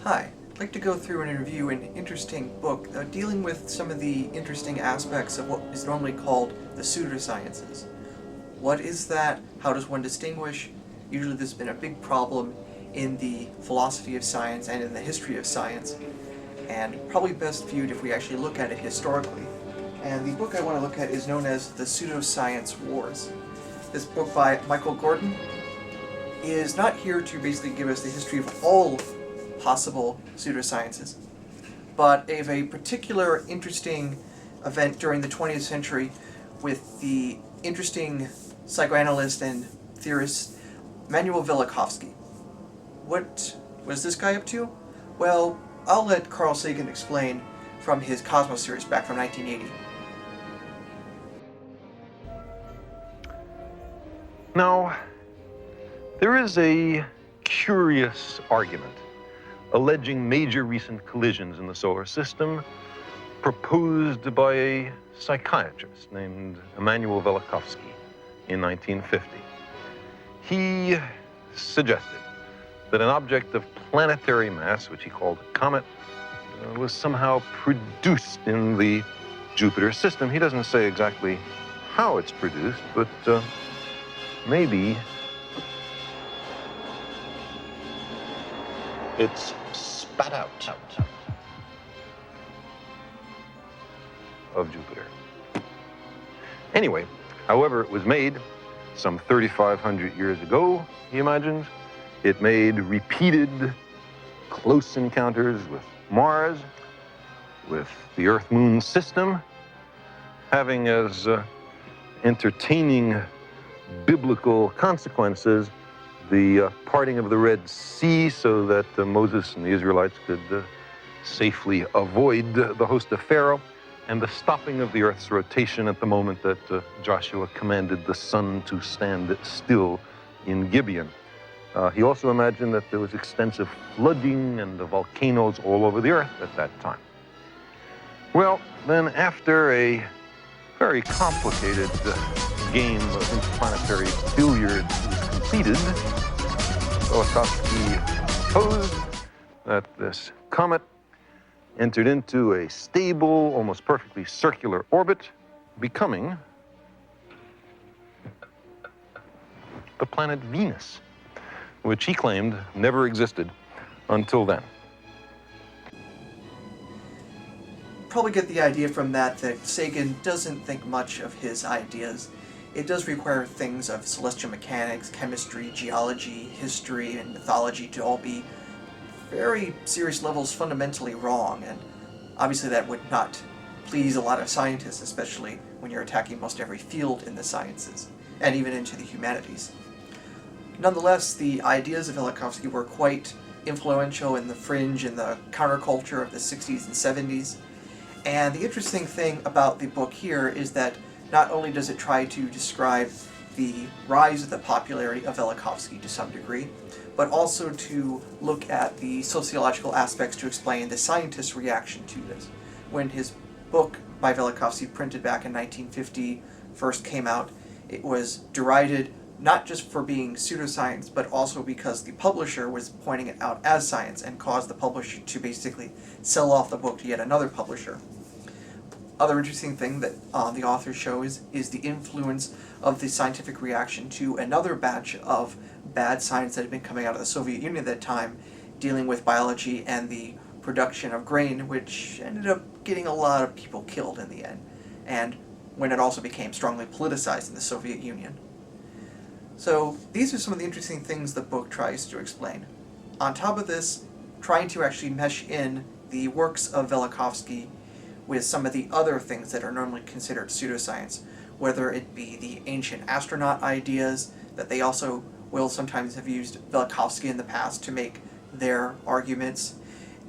Hi, I'd like to go through and review an interesting book dealing with some of the interesting aspects of what is normally called the pseudosciences. What is that? How does one distinguish? Usually there's been a big problem in the philosophy of science and in the history of science, and probably best viewed if we actually look at it historically. And the book I want to look at is known as The Pseudoscience Wars. This book by Michael Gordin is not here to basically give us the history of all possible pseudosciences, but of a particular interesting event during the 20th century with the interesting psychoanalyst and theorist Immanuel Velikovsky. What was this guy up to? Well, I'll let Carl Sagan explain from his Cosmos series back from 1980. Now, there is a curious argument alleging major recent collisions in the solar system proposed by a psychiatrist named Immanuel Velikovsky in 1950. He suggested that an object of planetary mass, which he called a comet, was somehow produced in the Jupiter system. He doesn't say exactly how it's produced, but maybe it's spat out of Jupiter. Anyway, however it was made, some 3,500 years ago, he imagines, it made repeated close encounters with Mars, with the Earth-Moon system, having as entertaining biblical consequences the parting of the Red Sea so that Moses and the Israelites could safely avoid the host of Pharaoh, and the stopping of the Earth's rotation at the moment that Joshua commanded the sun to stand still in Gibeon. He also imagined that there was extensive flooding and volcanoes all over the Earth at that time. Well, then after a very complicated game of interplanetary billiards was completed, Velikovsky proposed that this comet entered into a stable, almost perfectly circular orbit, becoming the planet Venus, which he claimed never existed until then. Probably get the idea from that Sagan doesn't think much of his ideas. It does require things of celestial mechanics, chemistry, geology, history, and mythology to all be very serious levels fundamentally wrong, and obviously that would not please a lot of scientists, especially when you're attacking most every field in the sciences, and even into the humanities. Nonetheless, the ideas of Velikovsky were quite influential in the fringe and the counterculture of the 60s and 70s, and the interesting thing about the book here is that not only does it try to describe the rise of the popularity of Velikovsky to some degree, but also to look at the sociological aspects to explain the scientists' reaction to this. When his book by Velikovsky, printed back in 1950, first came out, it was derided not just for being pseudoscience, but also because the publisher was pointing it out as science and caused the publisher to basically sell off the book to yet another publisher. Other interesting thing that the author shows is the influence of the scientific reaction to another batch of bad science that had been coming out of the Soviet Union at that time, dealing with biology and the production of grain, which ended up getting a lot of people killed in the end, and when it also became strongly politicized in the Soviet Union. So these are some of the interesting things the book tries to explain. On top of this, trying to actually mesh in the works of Velikovsky with some of the other things that are normally considered pseudoscience, whether it be the ancient astronaut ideas, that they also will sometimes have used Velikovsky in the past to make their arguments.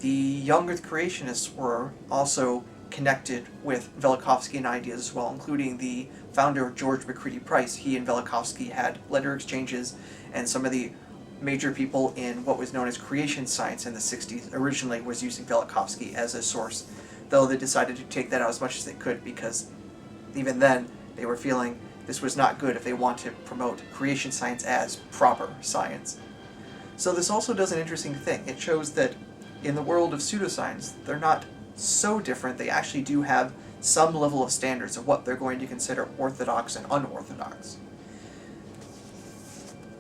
The young Earth creationists were also connected with Velikovskyan ideas as well, including the founder George McCready Price. He and Velikovsky had letter exchanges, and some of the major people in what was known as creation science in the 60s originally was using Velikovsky as a source, though they decided to take that out as much as they could, because even then they were feeling this was not good if they want to promote creation science as proper science. So this also does an interesting thing. It shows that in the world of pseudoscience, they're not so different. They actually do have some level of standards of what they're going to consider orthodox and unorthodox.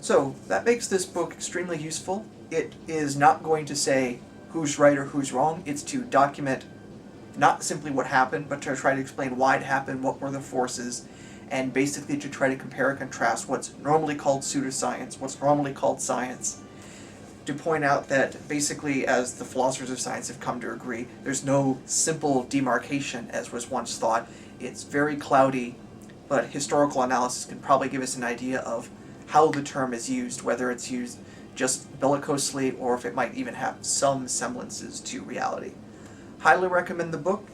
So that makes this book extremely useful. It is not going to say who's right or who's wrong. It's to document not simply what happened, but to try to explain why it happened, what were the forces, and basically to try to compare and contrast what's normally called pseudoscience, what's normally called science, to point out that basically, as the philosophers of science have come to agree, there's no simple demarcation as was once thought. It's very cloudy, but historical analysis can probably give us an idea of how the term is used, whether it's used just bellicosely or if it might even have some semblances to reality. Highly recommend the book.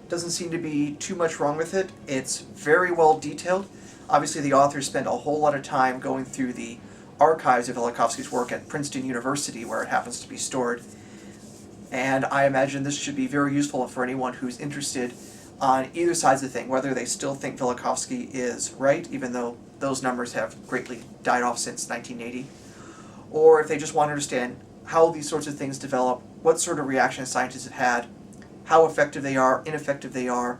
Doesn't seem to be too much wrong with it. It's very well detailed. Obviously the authors spent a whole lot of time going through the archives of Velikovsky's work at Princeton University, where it happens to be stored. And I imagine this should be very useful for anyone who's interested on either side of the thing, whether they still think Velikovsky is right, even though those numbers have greatly died off since 1980, or if they just want to understand how these sorts of things develop, what sort of reaction scientists have had, how effective they are, ineffective they are,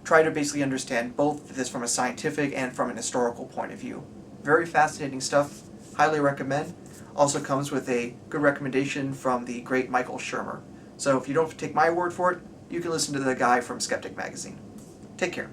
try to basically understand both this from a scientific and from an historical point of view. Very fascinating stuff. Highly recommend. Also comes with a good recommendation from the great Michael Shermer. So if you don't take my word for it, you can listen to the guy from Skeptic Magazine. Take care.